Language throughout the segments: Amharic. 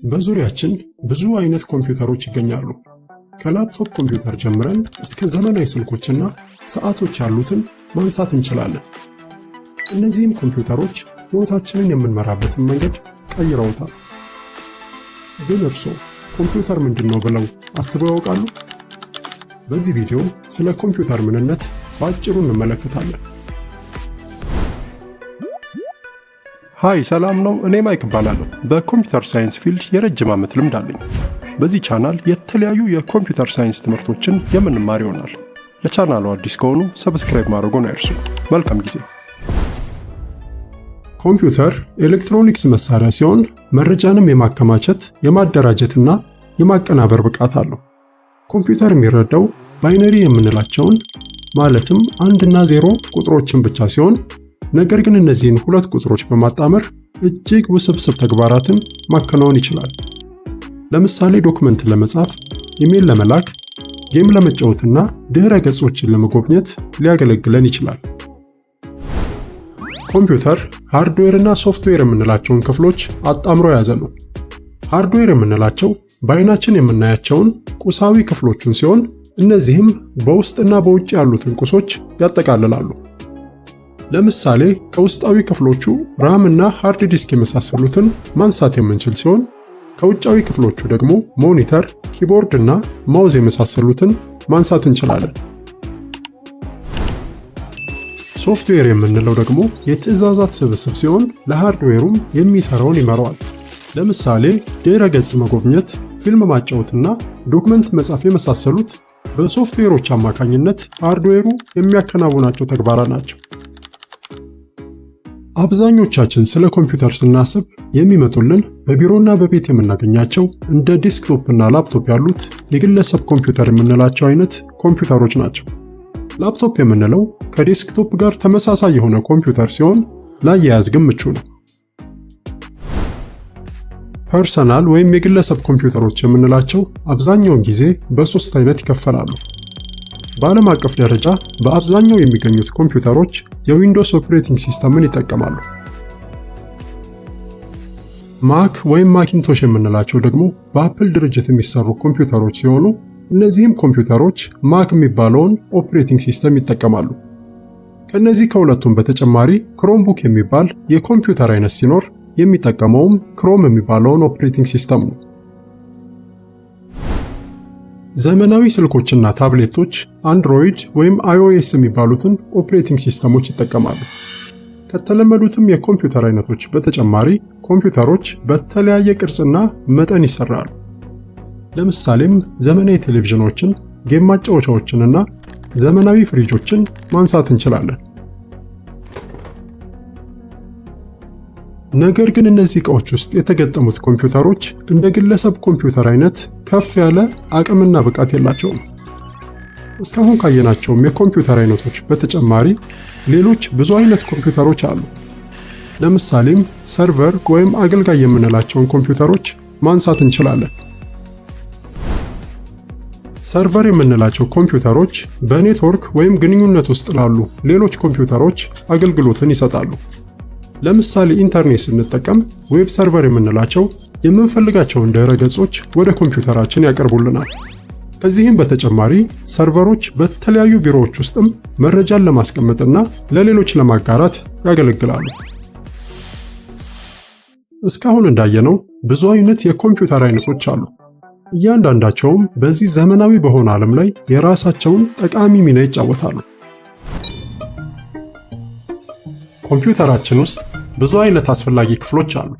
በዙሪያችን ብዙ አይነት ኮምፒውተሮች ይገኛሉ። ከላፕቶፕ ኮምፒውተር ጀምረን እስከ ዘመናዊ ስልኮችና ሰዓቶች ያሉትን ማንሳት እንችላለን። እነዚህም ኮምፒውተሮች ሕይወታችንን የምንመራበትን መንገድ ቀይረውታል። ግን እርስዎ ኮምፒውተር ምንድነው ብለው አስበው ያውቃሉ? በዚህ ቪዲዮ ስለ ኮምፒውተር ምንነት በአጭሩ እንመለከታለን። ሃይ ሰላም ነው። እኔ ማይክ እባላለሁ። በኮምፒውተር ሳይንስ ፊልድ የረጅም ዓመት ልምድ አለኝ። በዚህ ቻናል የተለያዩ የኮምፒውተር ሳይንስ ትምህርቶችን የምንማር ይሆናል። ለቻናሉ አዲስ ከሆኑ ሰብስክራይብ ማድረግዎን አይርሱ። መልካም ጊዜ። ኮምፒውተር ኤሌክትሮኒክስ መሳሪያ ሲሆን መረጃንም የማከማቸት የማደራጀትና የማቀናበር ብቃት አለው። ኮምፒውተር የሚረዳው ባይነሪ የምንላቸውን ማለትም 1 እና 0 ቁጥሮችን ብቻ ሲሆን ነገር ግን እነዚህን ሁለት ቁጥሮች በማጣመር እጅግ ውስብስብ ተግባራትን ማከናወን ይችላል። ለምሳሌ ዶክመንት ለመጻፍ፣ ኢሜል ለመላክ፣ ጌም ለመጫወትና ድህረ ገጾችን ለመጎብኘት ሊያገለግለን ይችላል። ኮምፒውተር ሃርድዌር እና ሶፍትዌር የምንላቸውን ክፍሎች አጣምሮ የያዘ ነው። ሃርድዌር የምንላቸው በአይናችን የምናያቸውን ቁሳዊ ክፍሎቹን ሲሆን እነዚህም በውስጥና በውጭ ያሉትን ቁሶች ያጠቃልላሉ። ለምሳሌ ከውስጣዊ ክፍሎቹ ራም እና ሃርድ ዲስክ የመሳሰሉትን ማንሳት የምንችል ሲሆን ከውጫዊ ክፍሎቹ ደግሞ ሞኒተር፣ ኪቦርድ እና ማውዝ የመሳሰሉትን ማንሳት እንችላለን። ሶፍትዌር የምንለው ደግሞ የትዕዛዛት ስብስብ ሲሆን ለሃርድዌሩም የሚሰራውን ይመራዋል። ለምሳሌ ድህረ ገጽ መጎብኘት፣ ፊልም ማጫወትና ዶክመንት መጻፍ የመሳሰሉት በሶፍትዌሮች አማካኝነት ሃርድዌሩ የሚያከናውናቸው ተግባራት ናቸው። አብዛኞቻችን ስለ ኮምፒውተር ስናስብ የሚመጡልን በቢሮና በቤት የምናገኛቸው እንደ ዴስክቶፕ እና ላፕቶፕ ያሉት የግለሰብ ኮምፒውተር የምንላቸው አይነት ኮምፒውተሮች ናቸው። ላፕቶፕ የምንለው ከዴስክቶፕ ጋር ተመሳሳይ የሆነ ኮምፒውተር ሲሆን ለአያያዝ ግን ምቹ ነው። ፐርሰናል ወይም የግለሰብ ኮምፒውተሮች የምንላቸው አብዛኛውን ጊዜ በ3 አይነት ይከፈላሉ። በዓለም አቀፍ ደረጃ በአብዛኛው የሚገኙት ኮምፒውተሮች የዊንዶውስ ኦፕሬቲንግ ሲስተምን ይጠቀማሉ። ማክ ወይም ማኪንቶሽ የምንላቸው ደግሞ በአፕል ድርጅት የሚሰሩ ኮምፒውተሮች ሲሆኑ እነዚህም ኮምፒውተሮች ማክ የሚባለውን ኦፕሬቲንግ ሲስተም ይጠቀማሉ። ከነዚህ ከሁለቱም በተጨማሪ ክሮምቡክ የሚባል የኮምፒውተር አይነት ሲኖር የሚጠቀመውም ክሮም የሚባለውን ኦፕሬቲንግ ሲስተም ነው። ዘመናዊ ስልኮችና ታብሌቶች አንድሮይድ ወይም iOS የሚባሉትን ኦፕሬቲንግ ሲስተሞች ይጠቀማሉ። ከተለመዱትም የኮምፒውተር አይነቶች በተጨማሪ ኮምፒውተሮች በተለያየ ቅርጽና መጠን ይሰራሉ። ለምሳሌም ዘመናዊ ቴሌቪዥኖችን፣ ጌም ማጫወቻዎችንና ዘመናዊ ፍሪጆችን ማንሳት እንችላለን። ነገር ግን እነዚህ ዕቃዎች ውስጥ የተገጠሙት ኮምፒውተሮች እንደ ግለሰብ ኮምፒውተር አይነት ከፍ ያለ አቅምና ብቃት የላቸውም። እስካሁን ካየናቸውም የኮምፒውተር አይነቶች በተጨማሪ ሌሎች ብዙ አይነት ኮምፒውተሮች አሉ። ለምሳሌም ሰርቨር ወይም አገልጋይ የምንላቸውን ኮምፒውተሮች ማንሳት እንችላለን። ሰርቨር የምንላቸው ኮምፒውተሮች በኔትወርክ ወይም ግንኙነት ውስጥ ላሉ ሌሎች ኮምፒውተሮች አገልግሎትን ይሰጣሉ። ለምሳሌ ኢንተርኔት ስንጠቀም ዌብ ሰርቨር የምንላቸው የምንፈልጋቸውን ድህረ ገጾች ወደ ኮምፒውተራችን ያቀርቡልናል። ከዚህም በተጨማሪ ሰርቨሮች በተለያዩ ቢሮዎች ውስጥም መረጃን ለማስቀመጥና ለሌሎች ለማጋራት ያገለግላሉ። እስካሁን እንዳየነው ብዙ አይነት የኮምፒውተር አይነቶች አሉ። እያንዳንዳቸውም በዚህ ዘመናዊ በሆነ ዓለም ላይ የራሳቸውን ጠቃሚ ሚና ይጫወታሉ። ኮምፒውተራችን ውስጥ ብዙ አይነት አስፈላጊ ክፍሎች አሉ።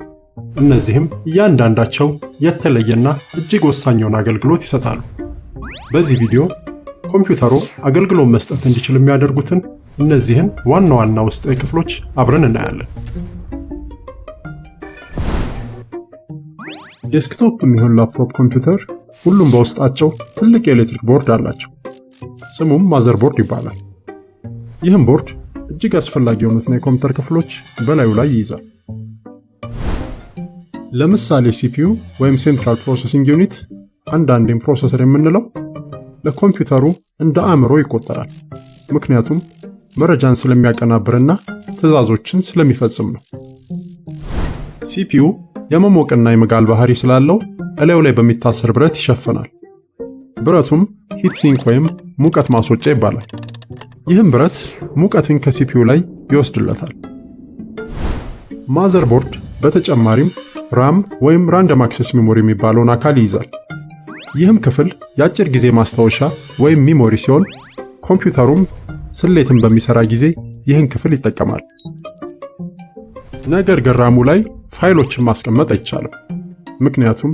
እነዚህም እያንዳንዳቸው የተለየና እጅግ ወሳኝ የሆነ አገልግሎት ይሰጣሉ። በዚህ ቪዲዮ ኮምፒውተሩ አገልግሎት መስጠት እንዲችል የሚያደርጉትን እነዚህን ዋና ዋና ውስጣዊ ክፍሎች አብረን እናያለን። ዴስክቶፕ የሚሆን ላፕቶፕ ኮምፒውተር ሁሉም በውስጣቸው ትልቅ የኤሌክትሪክ ቦርድ አላቸው። ስሙም ማዘርቦርድ ይባላል። ይህም ቦርድ እጅግ አስፈላጊ የሆኑትን የኮምፒውተር ክፍሎች በላዩ ላይ ይይዛል። ለምሳሌ CPU ወይም ሴንትራል ፕሮሰሲንግ ዩኒት አንዳንዴም ፕሮሰሰር የምንለው ለኮምፒውተሩ እንደ አእምሮ ይቆጠራል። ምክንያቱም መረጃን ስለሚያቀናብርና ትዕዛዞችን ስለሚፈጽም ነው። CPU የመሞቅና የመጋል ባህሪ ስላለው እላዩ ላይ በሚታሰር ብረት ይሸፈናል። ብረቱም ሂት ሲንክ ወይም ሙቀት ማስወጫ ይባላል። ይህም ብረት ሙቀትን ከሲፒዩ ላይ ይወስድለታል። ማዘርቦርድ በተጨማሪም ራም ወይም ራንደም አክሰስ ሜሞሪ የሚባለውን አካል ይይዛል። ይህም ክፍል የአጭር ጊዜ ማስታወሻ ወይም ሚሞሪ ሲሆን ኮምፒውተሩም ስሌትን በሚሰራ ጊዜ ይህን ክፍል ይጠቀማል። ነገር ግን ራሙ ላይ ፋይሎችን ማስቀመጥ አይቻልም። ምክንያቱም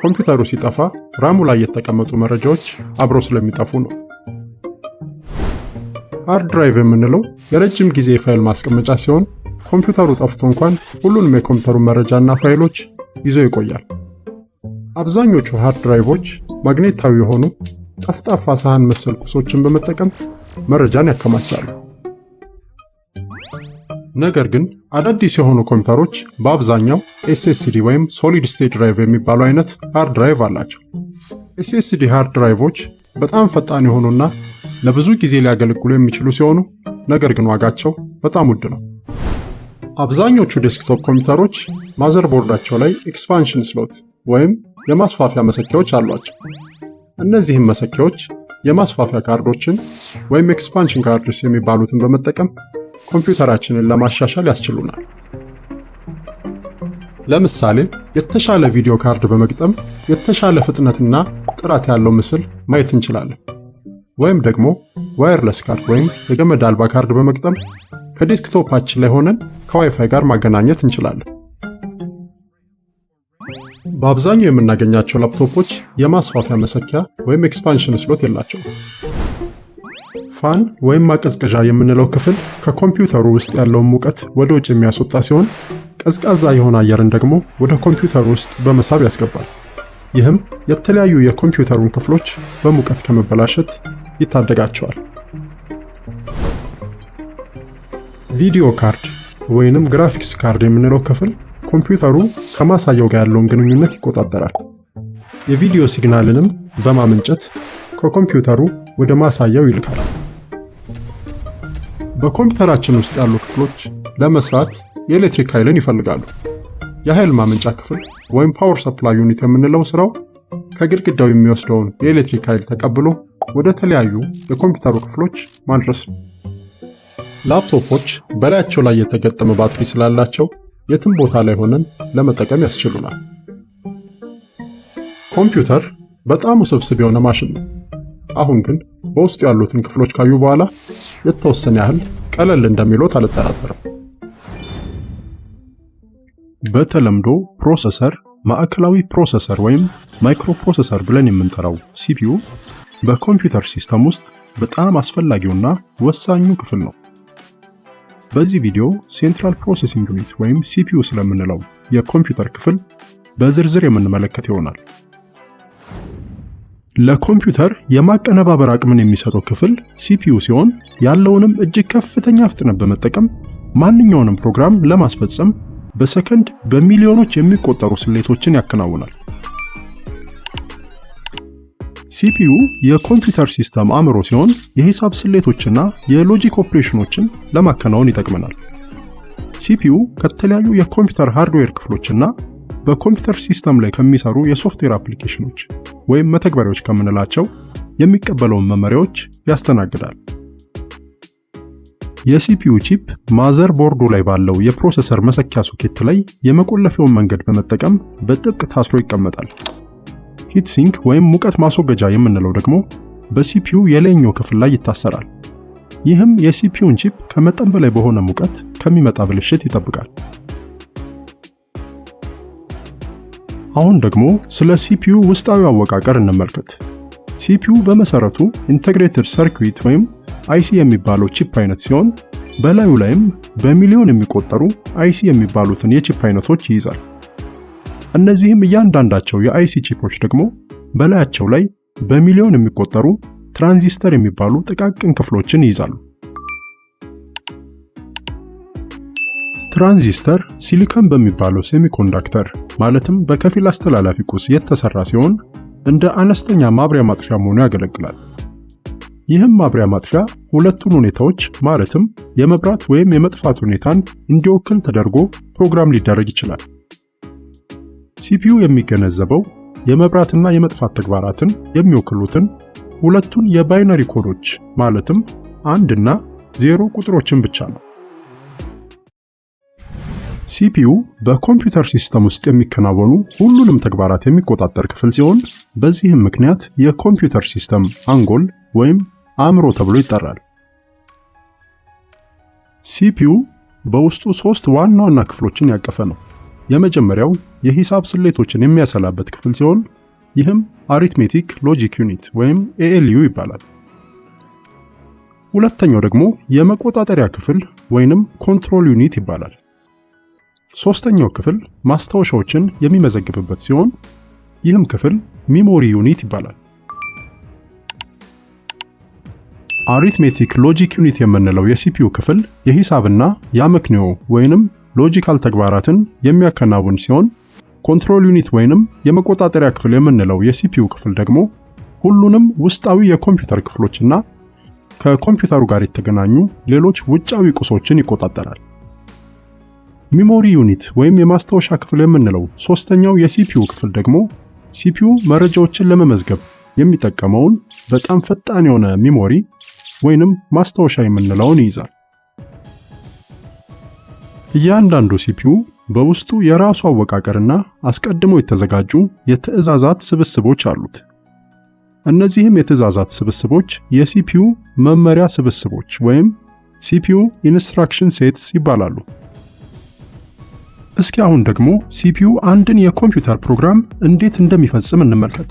ኮምፒውተሩ ሲጠፋ ራሙ ላይ የተቀመጡ መረጃዎች አብረው ስለሚጠፉ ነው። ሃርድ ድራይቭ የምንለው የረጅም ጊዜ የፋይል ማስቀመጫ ሲሆን ኮምፒውተሩ ጠፍቶ እንኳን ሁሉንም የኮምፒውተሩን መረጃና ፋይሎች ይዞ ይቆያል። አብዛኞቹ ሃርድ ድራይቮች ማግኔታዊ የሆኑ ጠፍጣፋ ሳህን መሰል ቁሶችን በመጠቀም መረጃን ያከማቻሉ። ነገር ግን አዳዲስ የሆኑ ኮምፒውተሮች በአብዛኛው SSD ወይም ሶሊድ ስቴት ድራይቭ የሚባሉ አይነት ሃርድ ድራይቭ አላቸው። SSD ሃርድ ድራይቮች በጣም ፈጣን የሆኑና ለብዙ ጊዜ ሊያገለግሉ የሚችሉ ሲሆኑ ነገር ግን ዋጋቸው በጣም ውድ ነው። አብዛኞቹ ዴስክቶፕ ኮምፒውተሮች ማዘርቦርዳቸው ላይ ኤክስፓንሽን ስሎት ወይም የማስፋፊያ መሰኪያዎች አሏቸው። እነዚህም መሰኪያዎች የማስፋፊያ ካርዶችን ወይም ኤክስፓንሽን ካርድስ የሚባሉትን በመጠቀም ኮምፒውተራችንን ለማሻሻል ያስችሉናል። ለምሳሌ የተሻለ ቪዲዮ ካርድ በመግጠም የተሻለ ፍጥነትና ጥራት ያለው ምስል ማየት እንችላለን። ወይም ደግሞ ዋየርለስ ካርድ ወይም የገመድ አልባ ካርድ በመግጠም ከዴስክቶፓችን ላይ ሆነን ከዋይፋይ ጋር ማገናኘት እንችላለን። በአብዛኛው የምናገኛቸው ላፕቶፖች የማስፋፊያ መሰኪያ ወይም ኤክስፓንሽን ስሎት የላቸውም። ፋን ወይም ማቀዝቀዣ የምንለው ክፍል ከኮምፒውተሩ ውስጥ ያለውን ሙቀት ወደ ውጭ የሚያስወጣ ሲሆን ቀዝቃዛ የሆነ አየርን ደግሞ ወደ ኮምፒውተሩ ውስጥ በመሳብ ያስገባል። ይህም የተለያዩ የኮምፒውተሩን ክፍሎች በሙቀት ከመበላሸት ይታደጋቸዋል። ቪዲዮ ካርድ ወይንም ግራፊክስ ካርድ የምንለው ክፍል ኮምፒውተሩ ከማሳያው ጋር ያለውን ግንኙነት ይቆጣጠራል። የቪዲዮ ሲግናልንም በማመንጨት ከኮምፒውተሩ ወደ ማሳያው ይልካል። በኮምፒውተራችን ውስጥ ያሉ ክፍሎች ለመስራት የኤሌክትሪክ ኃይልን ይፈልጋሉ። የኃይል ማመንጫ ክፍል ወይም ፓወር ሰፕላይ ዩኒት የምንለው ስራው ከግድግዳው የሚወስደውን የኤሌክትሪክ ኃይል ተቀብሎ ወደ ተለያዩ የኮምፒውተሩ ክፍሎች ማድረስ ነው። ላፕቶፖች በላያቸው ላይ የተገጠመ ባትሪ ስላላቸው የትም ቦታ ላይ ሆነን ለመጠቀም ያስችሉናል። ኮምፒውተር በጣም ውስብስብ የሆነ ማሽን ነው። አሁን ግን በውስጡ ያሉትን ክፍሎች ካዩ በኋላ የተወሰነ ያህል ቀለል እንደሚሉት አልጠራጠርም። በተለምዶ ፕሮሰሰር፣ ማዕከላዊ ፕሮሰሰር ወይም ማይክሮ ፕሮሰሰር ብለን የምንጠራው CPU በኮምፒውተር ሲስተም ውስጥ በጣም አስፈላጊውና ወሳኙ ክፍል ነው። በዚህ ቪዲዮ ሴንትራል ፕሮሰሲንግ ዩኒት ወይም CPU ስለምንለው የኮምፒውተር ክፍል በዝርዝር የምንመለከት ይሆናል። ለኮምፒውተር የማቀነባበር አቅምን የሚሰጠው ክፍል CPU ሲሆን ያለውንም እጅግ ከፍተኛ ፍጥነት በመጠቀም ማንኛውንም ፕሮግራም ለማስፈጸም በሰከንድ በሚሊዮኖች የሚቆጠሩ ስሌቶችን ያከናውናል። CPU የኮምፒውተር ሲስተም አእምሮ ሲሆን የሂሳብ ስሌቶችና የሎጂክ ኦፕሬሽኖችን ለማከናወን ይጠቅመናል። CPU ከተለያዩ የኮምፒውተር ሃርድዌር ክፍሎችና በኮምፒውተር ሲስተም ላይ ከሚሰሩ የሶፍትዌር አፕሊኬሽኖች ወይም መተግበሪያዎች ከምንላቸው የሚቀበለውን መመሪያዎች ያስተናግዳል። የሲፒዩ ቺፕ ማዘር ቦርዱ ላይ ባለው የፕሮሰሰር መሰኪያ ሶኬት ላይ የመቆለፊያውን መንገድ በመጠቀም በጥብቅ ታስሮ ይቀመጣል። ሂት ሲንክ ወይም ሙቀት ማስወገጃ የምንለው ደግሞ በሲፒዩ የላይኛው ክፍል ላይ ይታሰራል። ይህም የሲፒዩን ቺፕ ከመጠን በላይ በሆነ ሙቀት ከሚመጣ ብልሽት ይጠብቃል። አሁን ደግሞ ስለ ሲፒዩ ውስጣዊ አወቃቀር እንመልከት። ሲፒዩ በመሰረቱ ኢንተግሬትድ ሰርኪዩት ወይም አይሲ የሚባለው ቺፕ አይነት ሲሆን በላዩ ላይም በሚሊዮን የሚቆጠሩ አይሲ የሚባሉትን የቺፕ አይነቶች ይይዛል። እነዚህም እያንዳንዳቸው የአይሲ ቺፖች ደግሞ በላያቸው ላይ በሚሊዮን የሚቆጠሩ ትራንዚስተር የሚባሉ ጥቃቅን ክፍሎችን ይይዛሉ። ትራንዚስተር ሲሊኮን በሚባለው ሴሚኮንዳክተር ማለትም በከፊል አስተላላፊ ቁስ የተሰራ ሲሆን እንደ አነስተኛ ማብሪያ ማጥፊያ ሆኖ ያገለግላል። ይህም ማብሪያ ማጥፊያ ሁለቱን ሁኔታዎች ማለትም የመብራት ወይም የመጥፋት ሁኔታን እንዲወክል ተደርጎ ፕሮግራም ሊደረግ ይችላል። ሲፒዩ የሚገነዘበው የመብራትና የመጥፋት ተግባራትን የሚወክሉትን ሁለቱን የባይነሪ ኮዶች ማለትም 1 እና 0 ቁጥሮችን ብቻ ነው። ሲፒዩ በኮምፒውተር ሲስተም ውስጥ የሚከናወኑ ሁሉንም ተግባራት የሚቆጣጠር ክፍል ሲሆን በዚህም ምክንያት የኮምፒውተር ሲስተም አንጎል ወይም አእምሮ ተብሎ ይጠራል። ሲፒዩ በውስጡ 3 ዋና ዋና ክፍሎችን ያቀፈ ነው። የመጀመሪያው የሂሳብ ስሌቶችን የሚያሰላበት ክፍል ሲሆን ይህም አሪትሜቲክ ሎጂክ ዩኒት ወይም ALU ይባላል። ሁለተኛው ደግሞ የመቆጣጠሪያ ክፍል ወይንም ኮንትሮል ዩኒት ይባላል። ሶስተኛው ክፍል ማስታወሻዎችን የሚመዘግብበት ሲሆን ይህም ክፍል ሚሞሪ ዩኒት ይባላል። አሪትሜቲክ ሎጂክ ዩኒት የምንለው የሲፒዩ ክፍል የሂሳብና የአመክንዮ ወይንም ሎጂካል ተግባራትን የሚያከናውን ሲሆን ኮንትሮል ዩኒት ወይንም የመቆጣጠሪያ ክፍል የምንለው የሲፒዩ ክፍል ደግሞ ሁሉንም ውስጣዊ የኮምፒውተር ክፍሎችና ከኮምፒውተሩ ጋር የተገናኙ ሌሎች ውጫዊ ቁሶችን ይቆጣጠራል። ሚሞሪ ዩኒት ወይም የማስታወሻ ክፍል የምንለው ሶስተኛው የሲፒዩ ክፍል ደግሞ ሲፒዩ መረጃዎችን ለመመዝገብ የሚጠቀመውን በጣም ፈጣን የሆነ ሚሞሪ ወይንም ማስታወሻ የምንለውን ይይዛል። እያንዳንዱ ሲፒዩ በውስጡ የራሱ አወቃቀርና አስቀድሞ የተዘጋጁ የትዕዛዛት ስብስቦች አሉት። እነዚህም የትዕዛዛት ስብስቦች የሲፒዩ መመሪያ ስብስቦች ወይም ሲፒዩ ኢንስትራክሽን ሴትስ ይባላሉ። እስኪ አሁን ደግሞ ሲፒዩ አንድን የኮምፒውተር ፕሮግራም እንዴት እንደሚፈጽም እንመልከት።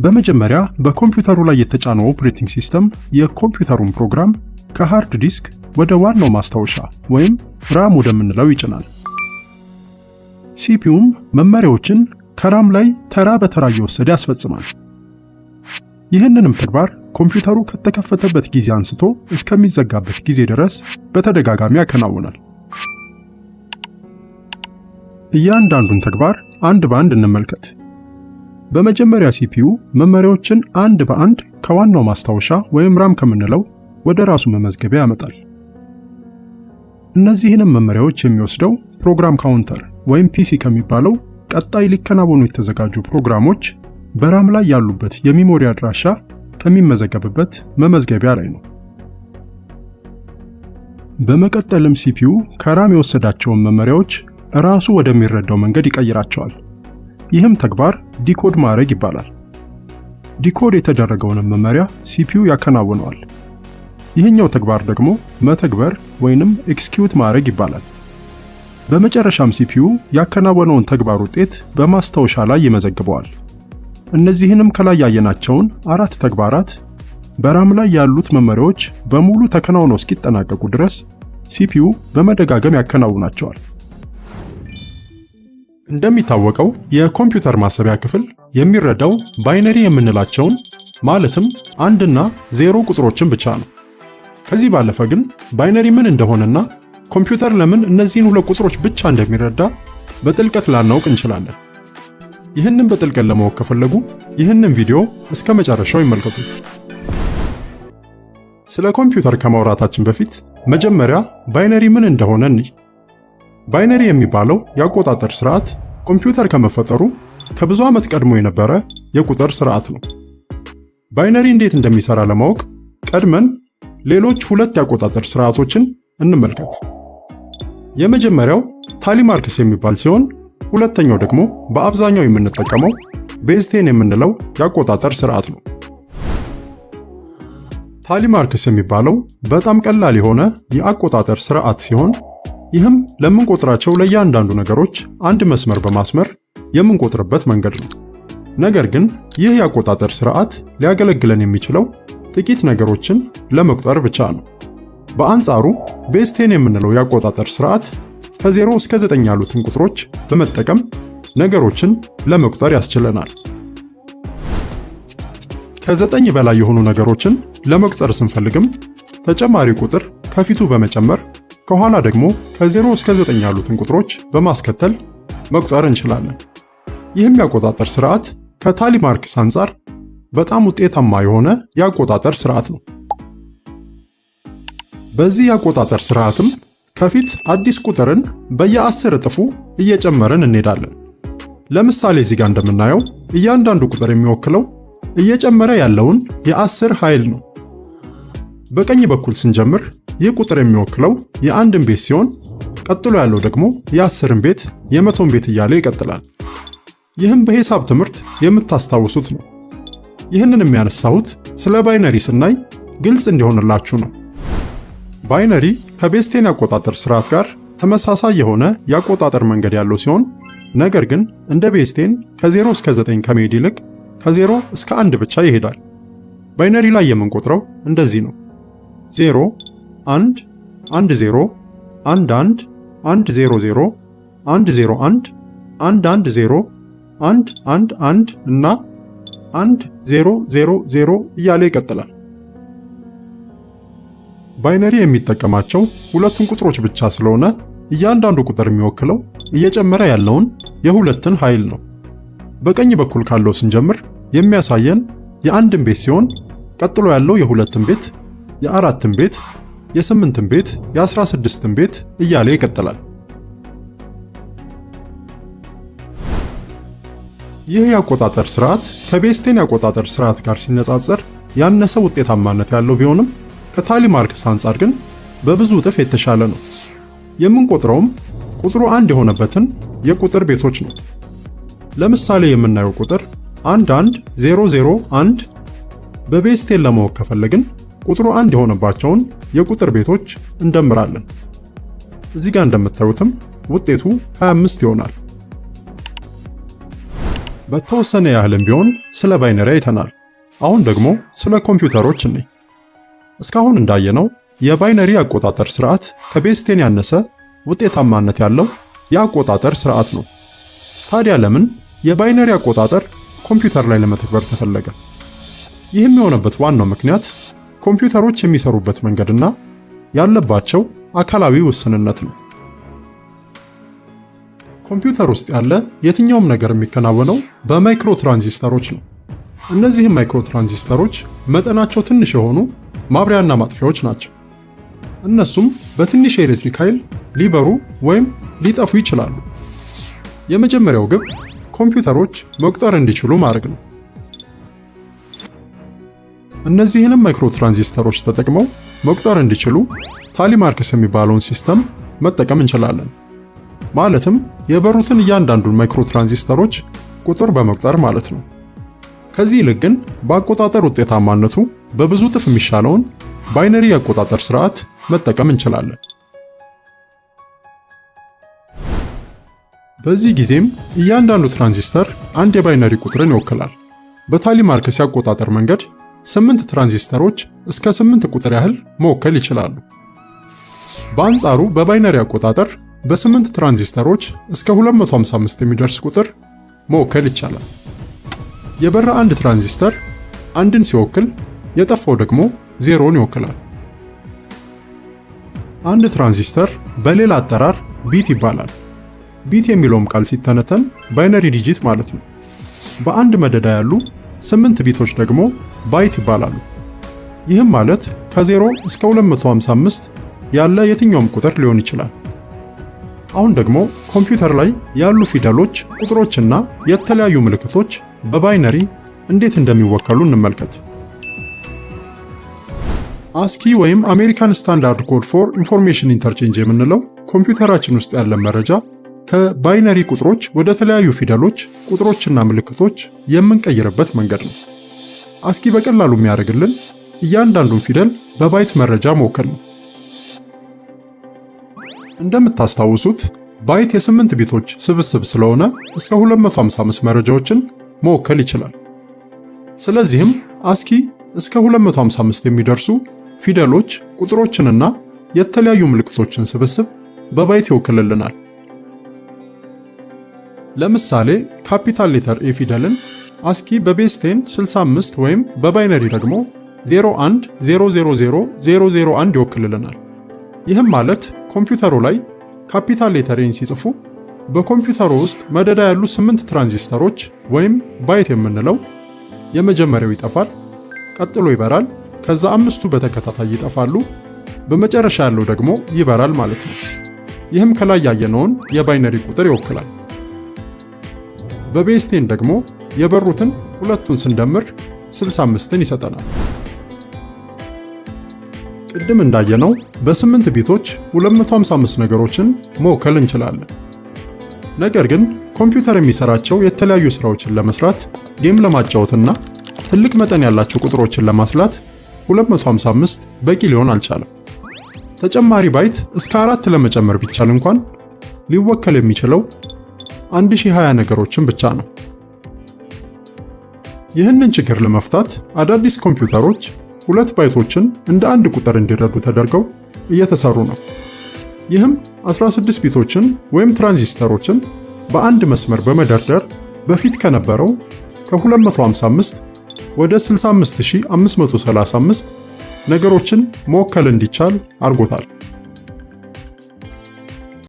በመጀመሪያ በኮምፒውተሩ ላይ የተጫነው ኦፕሬቲንግ ሲስተም የኮምፒውተሩን ፕሮግራም ከሃርድ ዲስክ ወደ ዋናው ማስታወሻ ወይም ራም ወደምንለው ይጭናል። ሲፒዩም መመሪያዎችን ከራም ላይ ተራ በተራ እየወሰደ ያስፈጽማል። ይህንንም ተግባር ኮምፒውተሩ ከተከፈተበት ጊዜ አንስቶ እስከሚዘጋበት ጊዜ ድረስ በተደጋጋሚ ያከናውናል። እያንዳንዱን ተግባር አንድ በአንድ እንመልከት። በመጀመሪያ ሲፒዩ መመሪያዎችን አንድ በአንድ ከዋናው ማስታወሻ ወይም ራም ከምንለው ወደ ራሱ መመዝገቢያ ያመጣል። እነዚህንም መመሪያዎች የሚወስደው ፕሮግራም ካውንተር ወይም ፒሲ ከሚባለው ቀጣይ ሊከናወኑ የተዘጋጁ ፕሮግራሞች በራም ላይ ያሉበት የሚሞሪ አድራሻ ከሚመዘገብበት መመዝገቢያ ላይ ነው። በመቀጠልም ሲፒዩ ከራም የወሰዳቸውን መመሪያዎች ራሱ ወደሚረዳው መንገድ ይቀይራቸዋል። ይህም ተግባር ዲኮድ ማድረግ ይባላል። ዲኮድ የተደረገውን መመሪያ ሲፒዩ ያከናውነዋል። ይህኛው ተግባር ደግሞ መተግበር ወይንም ኤክስኪዩት ማድረግ ይባላል። በመጨረሻም ሲፒዩ ያከናወነውን ተግባር ውጤት በማስታወሻ ላይ ይመዘግበዋል። እነዚህንም ከላይ ያየናቸውን 4 ተግባራት በራም ላይ ያሉት መመሪያዎች በሙሉ ተከናውነው እስኪጠናቀቁ ድረስ ሲፒዩ በመደጋገም ያከናውናቸዋል። እንደሚታወቀው የኮምፒውተር ማሰቢያ ክፍል የሚረዳው ባይነሪ የምንላቸውን ማለትም 1 እና 0 ቁጥሮችን ብቻ ነው። ከዚህ ባለፈ ግን ባይነሪ ምን እንደሆነና ኮምፒውተር ለምን እነዚህን 2 ቁጥሮች ብቻ እንደሚረዳ በጥልቀት ላናውቅ እንችላለን። ይህንን በጥልቀት ለማወቅ ከፈለጉ ይህንን ቪዲዮ እስከ መጨረሻው ይመልከቱት። ስለ ኮምፒውተር ከማውራታችን በፊት መጀመሪያ ባይነሪ ምን እንደሆነ እንይ። ባይነሪ የሚባለው የአቆጣጠር ስርዓት ኮምፒውተር ከመፈጠሩ ከብዙ ዓመት ቀድሞ የነበረ የቁጥር ስርዓት ነው። ባይነሪ እንዴት እንደሚሰራ ለማወቅ ቀድመን ሌሎች 2 የአቆጣጠር ስርዓቶችን እንመልከት። የመጀመሪያው ታሊ ማርክስ የሚባል ሲሆን ሁለተኛው ደግሞ በአብዛኛው የምንጠቀመው ቤዝ 10 የምንለው የአቆጣጠር ስርዓት ነው። ታሊ ማርክስ የሚባለው በጣም ቀላል የሆነ የአቆጣጠር ስርዓት ሲሆን ይህም ለምንቆጥራቸው ለእያንዳንዱ ነገሮች አንድ መስመር በማስመር የምንቆጥርበት መንገድ ነው። ነገር ግን ይህ የአቆጣጠር ስርዓት ሊያገለግለን የሚችለው ጥቂት ነገሮችን ለመቁጠር ብቻ ነው። በአንጻሩ ቤዝ 10 የምንለው የአቆጣጠር ስርዓት ከ0 እስከ 9 ያሉትን ቁጥሮች በመጠቀም ነገሮችን ለመቁጠር ያስችለናል። ከ9 በላይ የሆኑ ነገሮችን ለመቁጠር ስንፈልግም ተጨማሪ ቁጥር ከፊቱ በመጨመር ከኋላ ደግሞ ከ0 እስከ 9 ያሉትን ቁጥሮች በማስከተል መቁጠር እንችላለን። ይህም የአቆጣጠር ስርዓት ከታሊ ማርክስ አንጻር በጣም ውጤታማ የሆነ የአቆጣጠር ስርዓት ነው። በዚህ የአቆጣጠር ስርዓትም ከፊት አዲስ ቁጥርን በየ10 እጥፉ እየጨመርን እንሄዳለን። ለምሳሌ እዚህ ጋር እንደምናየው እያንዳንዱ ቁጥር የሚወክለው እየጨመረ ያለውን የ10 ኃይል ነው። በቀኝ በኩል ስንጀምር ይህ ቁጥር የሚወክለው የአንድን ቤት ሲሆን ቀጥሎ ያለው ደግሞ የ10ን ቤት የ100ን ቤት እያለ ይቀጥላል። ይህም በሂሳብ ትምህርት የምታስታውሱት ነው። ይህንን የሚያነሳሁት ስለ ባይነሪ ስናይ ግልጽ እንዲሆንላችሁ ነው። ባይነሪ ከቤዝ 10 ያቆጣጠር ስርዓት ጋር ተመሳሳይ የሆነ ያቆጣጠር መንገድ ያለው ሲሆን ነገር ግን እንደ ቤዝ 10 ከ0 እስከ 9 ከመሄድ ይልቅ ከ0 እስከ 1 ብቻ ይሄዳል። ባይነሪ ላይ የምንቆጥረው እንደዚህ ነው። 0 1 1 0 1 1 1 0 0 1 0 1 1 1 0 1 1 1 እና 1 0 0 0 እያለ ይቀጥላል። ባይነሪ የሚጠቀማቸው ሁለቱን ቁጥሮች ብቻ ስለሆነ እያንዳንዱ ቁጥር የሚወክለው እየጨመረ ያለውን የሁለትን ኃይል ነው። በቀኝ በኩል ካለው ስንጀምር የሚያሳየን የአንድን ቤት ሲሆን ቀጥሎ ያለው የሁለትን ቤት፣ የአራትን ቤት፣ የ8ን ቤት፣ የ16ን ቤት እያለ ይቀጥላል። ይህ የአቆጣጠር ስርዓት ከቤዝ 10 የአቆጣጠር ስርዓት ጋር ሲነጻጸር ያነሰ ውጤታማነት ያለው ቢሆንም ከታሊ ማርክስ አንጻር ግን በብዙ እጥፍ የተሻለ ነው። የምንቆጥረውም ቁጥሩ 1 የሆነበትን የቁጥር ቤቶች ነው። ለምሳሌ የምናየው ቁጥር 11001 በቤዝ 10 ለማወቅ ከፈለግን ቁጥሩ 1 የሆነባቸውን የቁጥር ቤቶች እንደምራለን። እዚህ ጋር እንደምታዩትም ውጤቱ 25 ይሆናል። በተወሰነ ያህልም ቢሆን ስለ ባይነሪ አይተናል። አሁን ደግሞ ስለ ኮምፒውተሮች እንይ። እስካሁን እንዳየነው የባይነሪ አቆጣጠር ስርዓት ከቤዝ 10 ያነሰ ውጤታማነት ያለው የአቆጣጠር ስርዓት ነው። ታዲያ ለምን የባይነሪ አቆጣጠር ኮምፒውተር ላይ ለመተግበር ተፈለገ? ይህም የሆነበት ዋናው ምክንያት ኮምፒውተሮች የሚሰሩበት መንገድና ያለባቸው አካላዊ ውስንነት ነው። ኮምፒውተር ውስጥ ያለ የትኛውም ነገር የሚከናወነው በማይክሮ ትራንዚስተሮች ነው። እነዚህም ማይክሮ ትራንዚስተሮች መጠናቸው ትንሽ የሆኑ ማብሪያና ማጥፊያዎች ናቸው። እነሱም በትንሽ የኤሌክትሪክ ኃይል ሊበሩ ወይም ሊጠፉ ይችላሉ። የመጀመሪያው ግብ ኮምፒውተሮች መቁጠር እንዲችሉ ማድረግ ነው። እነዚህንም ማይክሮ ትራንዚስተሮች ተጠቅመው መቁጠር እንዲችሉ ታሊ ማርክስ የሚባለውን ሲስተም መጠቀም እንችላለን። ማለትም የበሩትን እያንዳንዱን ማይክሮ ትራንዚስተሮች ቁጥር በመቁጠር ማለት ነው። ከዚህ ይልቅ ግን በአቆጣጠር ውጤታማነቱ በብዙ እጥፍ የሚሻለውን ባይነሪ የአቆጣጠር ስርዓት መጠቀም እንችላለን። በዚህ ጊዜም እያንዳንዱ ትራንዚስተር አንድ የባይነሪ ቁጥርን ይወክላል። በታሊ ማርክስ የአቆጣጠር መንገድ 8 ትራንዚስተሮች እስከ 8 ቁጥር ያህል መወከል ይችላሉ። በአንጻሩ በባይነሪ አቆጣጠር በ8 ትራንዚስተሮች እስከ 255 የሚደርስ ቁጥር መወከል ይቻላል። የበራ አንድ ትራንዚስተር አንድን ሲወክል የጠፋው ደግሞ ዜሮን ይወክላል። አንድ ትራንዚስተር በሌላ አጠራር ቢት ይባላል። ቢት የሚለውም ቃል ሲተነተን ባይነሪ ዲጂት ማለት ነው። በአንድ መደዳ ያሉ 8 ቢቶች ደግሞ ባይት ይባላሉ። ይህም ማለት ከ0 እስከ 255 ያለ የትኛውም ቁጥር ሊሆን ይችላል። አሁን ደግሞ ኮምፒውተር ላይ ያሉ ፊደሎች፣ ቁጥሮችና የተለያዩ ምልክቶች በባይነሪ እንዴት እንደሚወከሉ እንመልከት። አስኪ ወይም አሜሪካን ስታንዳርድ ኮድ ፎር ኢንፎርሜሽን ኢንተርቼንጅ የምንለው ኮምፒውተራችን ውስጥ ያለን መረጃ ከባይነሪ ቁጥሮች ወደ ተለያዩ ፊደሎች፣ ቁጥሮችና ምልክቶች የምንቀይርበት መንገድ ነው። አስኪ በቀላሉ የሚያደርግልን እያንዳንዱን ፊደል በባይት መረጃ መወከል ነው። እንደምታስታውሱት ባይት የ8 ቢቶች ስብስብ ስለሆነ እስከ 255 መረጃዎችን መወከል ይችላል። ስለዚህም አስኪ እስከ 255 የሚደርሱ ፊደሎች፣ ቁጥሮችንና የተለያዩ ምልክቶችን ስብስብ በባይት ይወክልልናል። ለምሳሌ ካፒታል ሌተር ኤ ፊደልን አስኪ በቤዝ 10 65 ወይም በባይነሪ ደግሞ 01000001 ይወክልልናል። ይህም ማለት ኮምፒውተሩ ላይ ካፒታል ሌተር ኤን ሲጽፉ በኮምፒውተሩ ውስጥ መደዳ ያሉ 8 ትራንዚስተሮች ወይም ባይት የምንለው የመጀመሪያው ይጠፋል፣ ቀጥሎ ይበራል፣ ከዛ 5ቱ በተከታታይ ይጠፋሉ፣ በመጨረሻ ያለው ደግሞ ይበራል ማለት ነው። ይህም ከላይ ያየነውን የባይነሪ ቁጥር ይወክላል። በቤዝ10 ደግሞ የበሩትን ሁለቱን ስንደምር 65ን ይሰጠናል። ቅድም እንዳየነው በ8 ቢቶች 255 ነገሮችን መወከል እንችላለን። ነገር ግን ኮምፒውተር የሚሰራቸው የተለያዩ ስራዎችን ለመስራት፣ ጌም ለማጫወትና ትልቅ መጠን ያላቸው ቁጥሮችን ለማስላት 255 በቂ ሊሆን አልቻለም። ተጨማሪ ባይት እስከ 4 ለመጨመር ቢቻል እንኳን ሊወከል የሚችለው 1020 ነገሮችን ብቻ ነው። ይህንን ችግር ለመፍታት አዳዲስ ኮምፒውተሮች 2 ባይቶችን እንደ አንድ ቁጥር እንዲረዱ ተደርገው እየተሰሩ ነው። ይህም 16 ቢቶችን ወይም ትራንዚስተሮችን በአንድ መስመር በመደርደር በፊት ከነበረው ከ255 ወደ 65535 ነገሮችን መወከል እንዲቻል አድርጎታል።